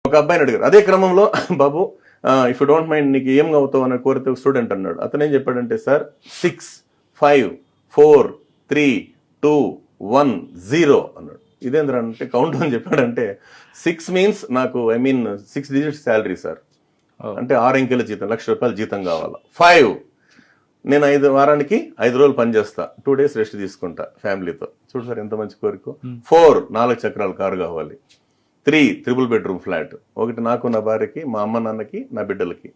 ఒక అబ్బాయిని అడిగారు అదే క్రమంలో బాబు ఇఫ్ యూ డోంట్ మైండ్ నీకు ఏం అవుతావు అని కోరితే స్టూడెంట్ అన్నాడు. అతను ఏం చెప్పాడంటే సార్ 6 5 4 3 2 1 0 అన్నాడు. ఇదేంద్ర అంటే కౌంట్ అని చెప్పాడంటే 6 మీన్స్ నాకు 6 డిజిట్స్ శాలరీ సార్, అంటే 6 అంకెల జీతం, ₹1,00,000 జీతం కావాలా. 5 నేను వారానికి 5 రోజులు పని చేస్తా, 2 days రెస్ట్ తీసుకుంటా ఫ్యామిలీతో. చూడు సార్ ఎంత మంచి కోరిక. 4 4 చక్రాల కారు కావాలి. 3 3 bedroom ఫ్లాట్, ఒకటి నాకు నా భార్యకి, మా అమ్మ నాన్నకి, నా బిడ్డలకి.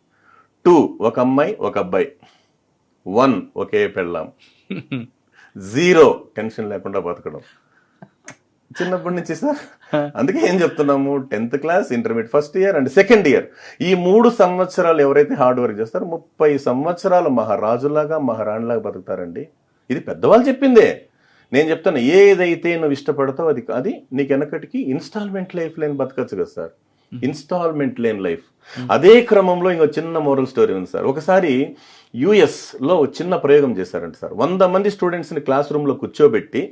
2 ఒక అమ్మాయి ఒక అబ్బాయి. 1 ఒకే పెళ్ళాం. 0 టెన్షన్ లేకుండా బతకడం. చిన్నప్పటి నుంచి సార్ అందుకే ఏం చెప్తున్నాము, 10th class, intermediate first year and second year, ఈ 3 సంవత్సరాలు ఎవరైతే హార్డ్ వర్క్ చేస్తారో 30 సంవత్సరాలు మహారాజులాగా మహారాణిలాగా బతుకుతారండి. ఇది పెద్దవాళ్ళు చెప్పిందే. నేను చెప్తాను, ఏదైతే నువ్వు ఇష్టపడతావు అది నీకు వెనకటికి ఇన్స్టాల్మెంట్ లైఫ్ లేని బతకచ్చు కదా సార్, ఇన్స్టాల్మెంట్ లేని లైఫ్. అదే క్రమంలో ఇంకో చిన్న మోరల్ స్టోరీ ఉంది సార్. ఒకసారి US లో చిన్న ప్రయోగం చేశారంట సార్. 100 మంది స్టూడెంట్స్ ని క్లాస్ రూమ్ లో కూర్చోబెట్టి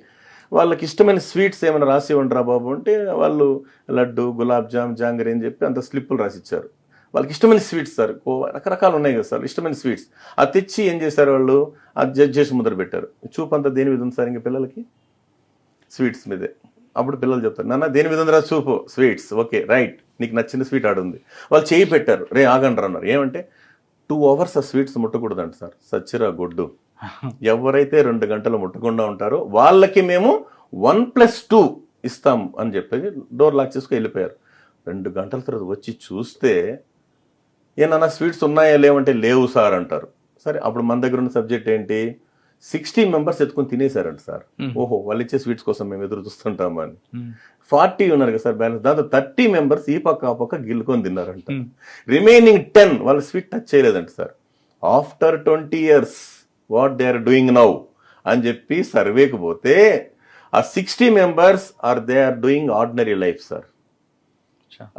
వాళ్ళకి ఇష్టమైన స్వీట్స్ ఏమైనా రాసి ఇవ్వండిరా బాబు అంటే వాళ్ళు లడ్డు, గులాబ్ జామ్, జాంగరీ అని చెప్పి అంత స్లిప్పులు రాసిచ్చారు. వాళ్ళకి ఇష్టమైన స్వీట్స్ సార్, రకరకాలు ఉన్నాయి కదా సార్ ఇష్టమైన స్వీట్స్. అది తెచ్చి ఏం చేశారు వాళ్ళు, అది జడ్జ్ చేసి ముద్ర పెట్టారు. చూపు అంతా దేని మీద ఉంది సార్ ఇంకా పిల్లలకి, స్వీట్స్ మీదే. అప్పుడు పిల్లలు చెప్తారు, నాన్న దేని మీద ఉందిరా చూపు, స్వీట్స్. ఓకే రైట్, నీకు నచ్చిన స్వీట్ ఆడుంది. వాళ్ళు చేయి పెట్టారు, రే ఆగండ్రా అన్నారు. ఏమంటే 2 hours ఆ స్వీట్స్ ముట్టకూడదంట సార్. సచ్చిరా గొడ్డు, ఎవరైతే 2 గంటలు ముట్టకుండా ఉంటారో వాళ్ళకి మేము 1+2 ఇస్తాం అని చెప్పేసి డోర్ లాక్ చేసుకుని వెళ్ళిపోయారు. 2 గంటల తర్వాత వచ్చి చూస్తే ఏమన్నా స్వీట్స్ ఉన్నాయా లేవంటే లేవు సార్ అంటారు. సరే అప్పుడు మన దగ్గర ఉన్న సబ్జెక్ట్ ఏంటి, 60 members ఎత్తుకొని తినేశారంట సార్. ఓహో వాళ్ళు ఇచ్చే స్వీట్స్ కోసం మేము ఎదురు చూస్తుంటామని. 40 ఉన్నారు కదా సార్ బ్యాలెన్స్, దాంతో 30 members ఈ పక్క ఆ పక్క గిల్లుకొని తిన్నారంట. రిమైనింగ్ 10 వాళ్ళు స్వీట్ టచ్ చేయలేదంట sir. After 20 years what they are doing now అని చెప్పి సర్వేకి పోతే ఆ 60 members they are doing ordinary life sir.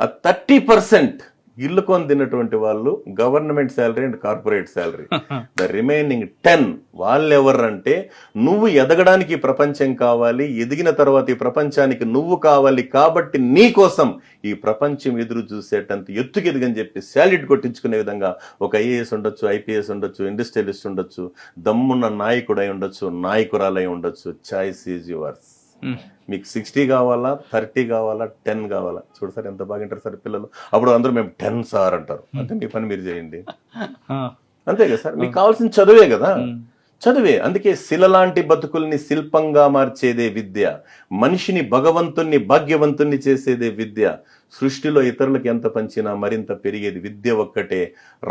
ఆ 30% ఇల్లుకొని తిన్నటువంటి వాళ్ళు government salary and corporate salary. The remaining 10 వాళ్ళు ఎవరంటే, నువ్వు ఎదగడానికి ప్రపంచం కావాలి, ఎదిగిన తర్వాత ఈ ప్రపంచానికి నువ్వు కావాలి, కాబట్టి నీ కోసం ఈ ప్రపంచం ఎదురు చూసేటంత ఎత్తుకెదిగని చెప్పి శాలిడ్ కొట్టించుకునే విధంగా ఒక IAS ఉండొచ్చు, IPS ఉండొచ్చు, ఇండస్ట్రియలిస్ట్ ఉండొచ్చు, దమ్మున్న నాయకుడై ఉండొచ్చు, నాయకురాలై ఉండొచ్చు. Choice is yours. మీకు 60 కావాలా, 30 కావాలా, 10 కావాలా. చూడు సార్ ఎంత బాగా వింటారు సార్ పిల్లలు. అప్పుడు అందరూ మేము 10 సార్ అంటారు. అంటే మీ పని మీరు చేయండి, అంతే కదా సార్. మీకు కావాల్సిన చదువే కదా, చదువే. అందుకే శిల లాంటి బతుకుల్ని శిల్పంగా మార్చేదే విద్య, మనిషిని భగవంతుణ్ణి భాగ్యవంతుణ్ణి చేసేదే విద్య. సృష్టిలో ఇతరులకు ఎంత పంచినా మరింత పెరిగేది విద్య ఒక్కటే.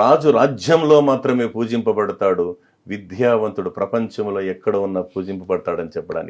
రాజు రాజ్యంలో మాత్రమే పూజింపబడతాడు, విద్యావంతుడు ప్రపంచంలో ఎక్కడ ఉన్నా పూజింపబడతాడని చెప్పడానికి.